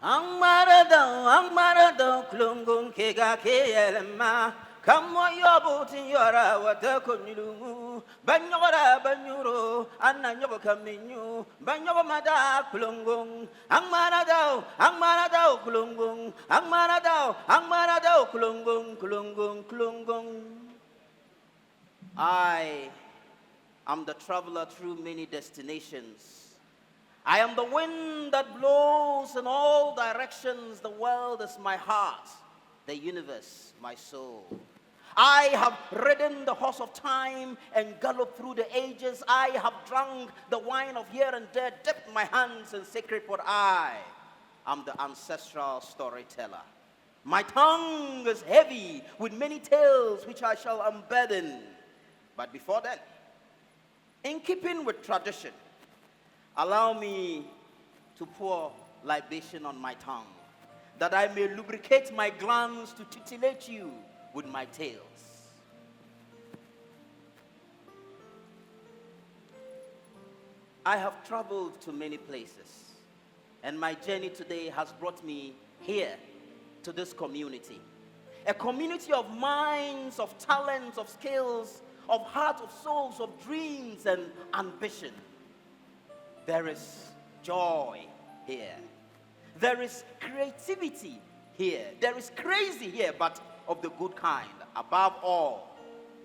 Ang marado, klungun kega keyelma. Kamo yobuti yora wata konyulu. Banyora banyuro, anna nyogo kaminyu. Banyogo mada klungun. Ang marado, klungun. Ang marado, klungun, klungun, klungun. I am the traveler through many destinations. I am the wind that blows in all directions. The world is my heart, the universe my soul. I have ridden the horse of time and galloped through the ages. I have drunk the wine of here and there, dipped my hands in sacred pot. I am the ancestral storyteller. My tongue is heavy with many tales which I shall unburden. But before then, in keeping with tradition, allow me to pour libation on my tongue, that I may lubricate my glands to titillate you with my tales. I have traveled to many places, and my journey today has brought me here to this community. A community of minds, of talents, of skills, of hearts, of souls, of dreams and ambition. There is joy here. There is creativity here. There is crazy here, but of the good kind. Above all,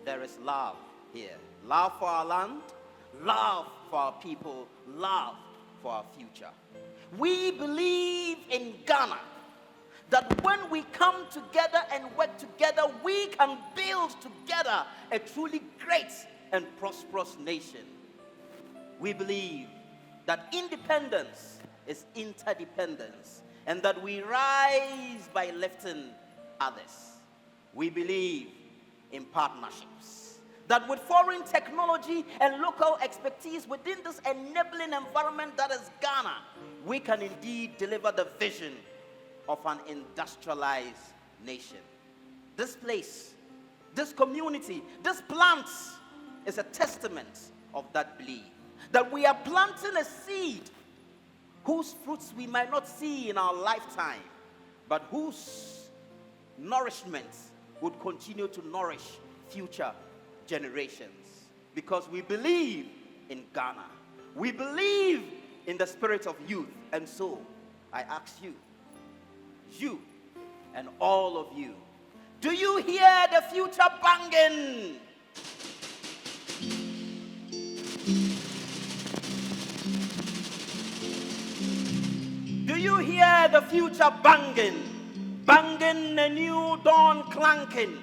there is love here. Love for our land, love for our people, love for our future. We believe in Ghana that when we come together and work together, we can build together a truly great and prosperous nation. We believe that independence is interdependence, and that we rise by lifting others. We believe in partnerships, that with foreign technology and local expertise within this enabling environment that is Ghana, we can indeed deliver the vision of an industrialized nation. This place, this community, this plant is a testament of that belief. That we are planting a seed whose fruits we might not see in our lifetime, but whose nourishment would continue to nourish future generations. Because we believe in Ghana. We believe in the spirit of youth. And so, I ask you, you and all of you, do you hear the future banging? Do you hear the future banging? Banging a new dawn clanking.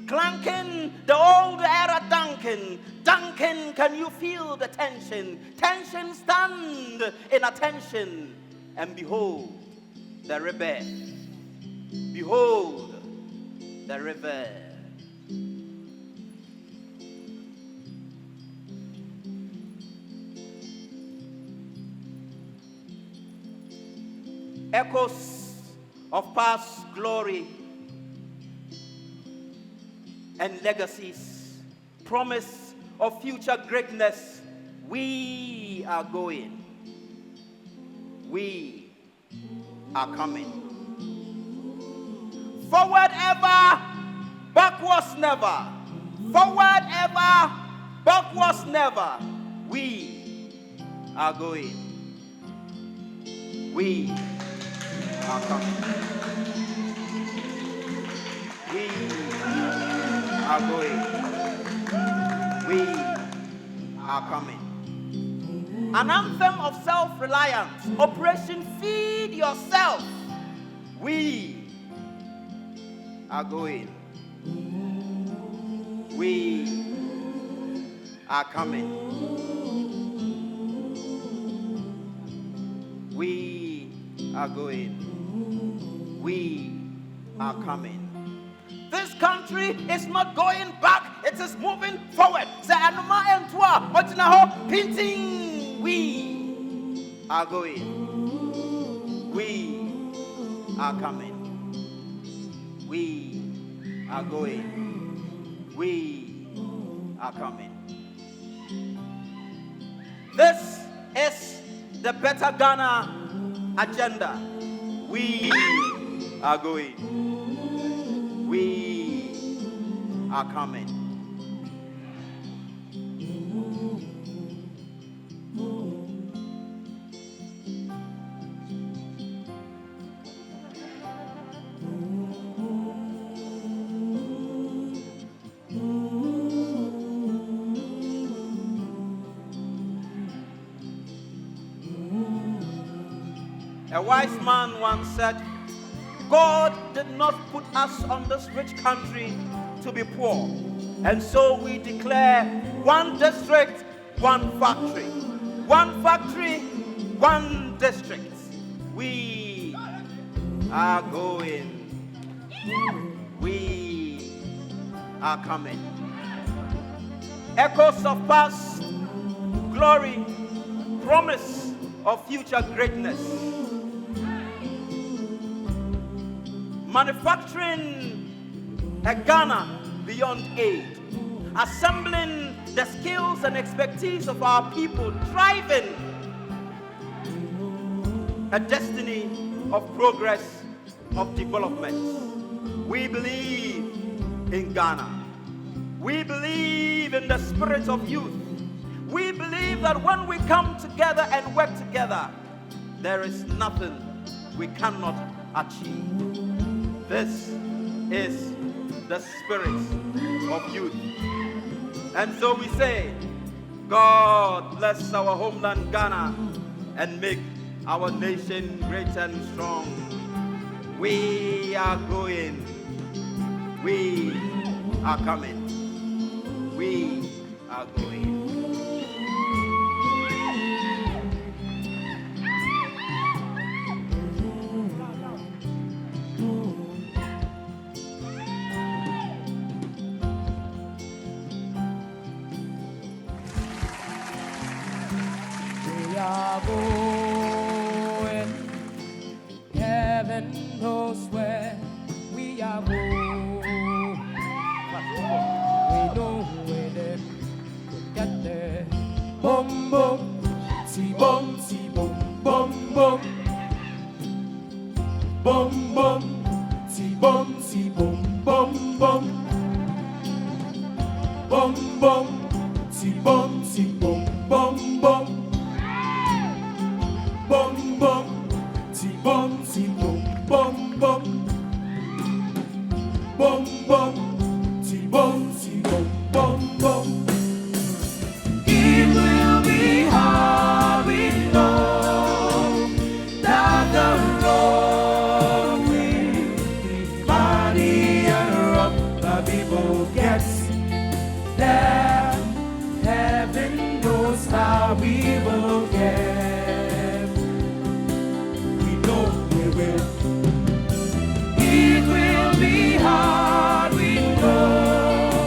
Clanking the old era dunking. Dunking, can you feel the tension? Tension stand in attention. And behold, the river. Behold, the river. Echoes of past glory and legacies, promise of future greatness. We are going. We are coming. Forward ever, backwards never. Forward ever, backwards never. We are going. We are coming. We are going. We are coming. An anthem of self-reliance. Operation Feed Yourself. We are going. We are coming. We are going. We are coming. This country is not going back, it is moving forward. We are going. We are coming. We are going. We are coming. This is the Better Ghana agenda. We are going. We are coming. A wise man once said, God did not put us on this rich country to be poor. And so we declare one district, one factory. One factory, one district. We are going. We are coming. Echoes of past glory, promise of future greatness. Manufacturing a Ghana beyond aid, assembling the skills and expertise of our people, driving a destiny of progress, of development. We believe in Ghana. We believe in the spirit of youth. We believe that when we come together and work together, there is nothing we cannot achieve. This is the spirit of youth. And so we say, God bless our homeland Ghana and make our nation great and strong. We are going. We are coming. We are going. We are going. Heaven knows where we are going. We know where they could get there. Boom, boom, boom, boom, boom. Boom, boom, boom, boom, boom, boom. Boom, boom, boom, boom, boom, boom. Boom, boom, boom, boom, boom, boom. Boom, boom, boom, boom, boom. It will be hard, we know, that the road will be muddy and rough, but we will get there. Heaven knows how we will get. We know we will. It will be hard, we know.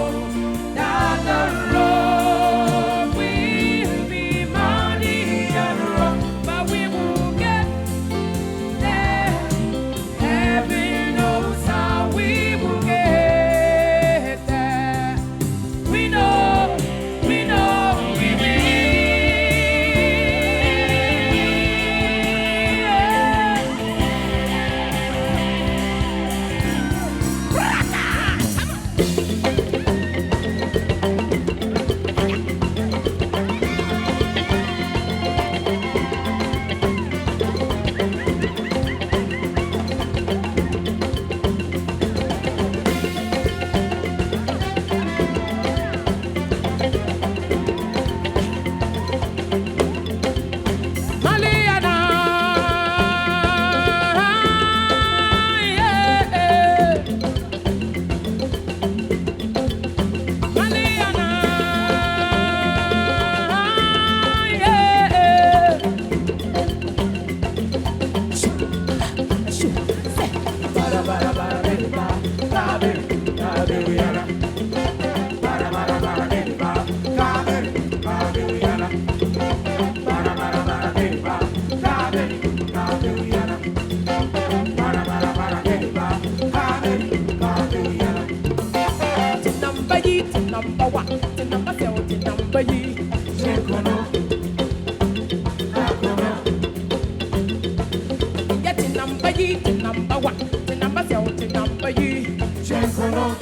yi, the number one, the number zero, the number yi. Chekono,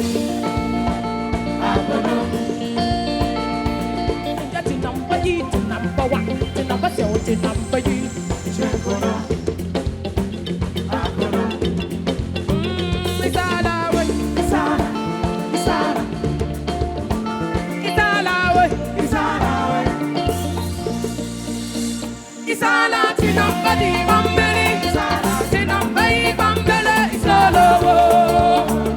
Abono, The number yi, the number one, the number zero, the number yi. Chekono, Abono, It's all our way, Isara, Isara, it's all our way. Isara, It's all our the number the bambele, the number yi bambele, it's all our way.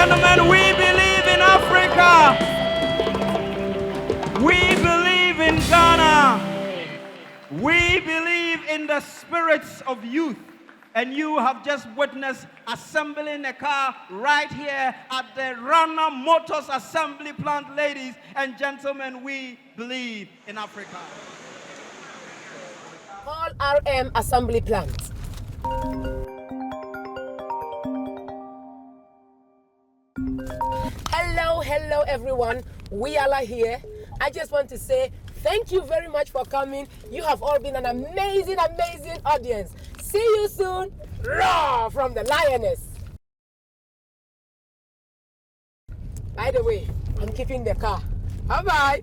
gentlemen, we believe in Africa. We believe in Ghana. We believe in the spirits of youth. And you have just witnessed assembling a car right here at the Rana Motors Assembly Plant. Ladies and gentlemen, we believe in Africa. All RM Assembly Plant. Hello everyone. Wiyaala here. I just want to say thank you very much for coming. You have all been an amazing audience. See you soon. Raw from the Lioness. By the way, I'm keeping the car. Bye-bye.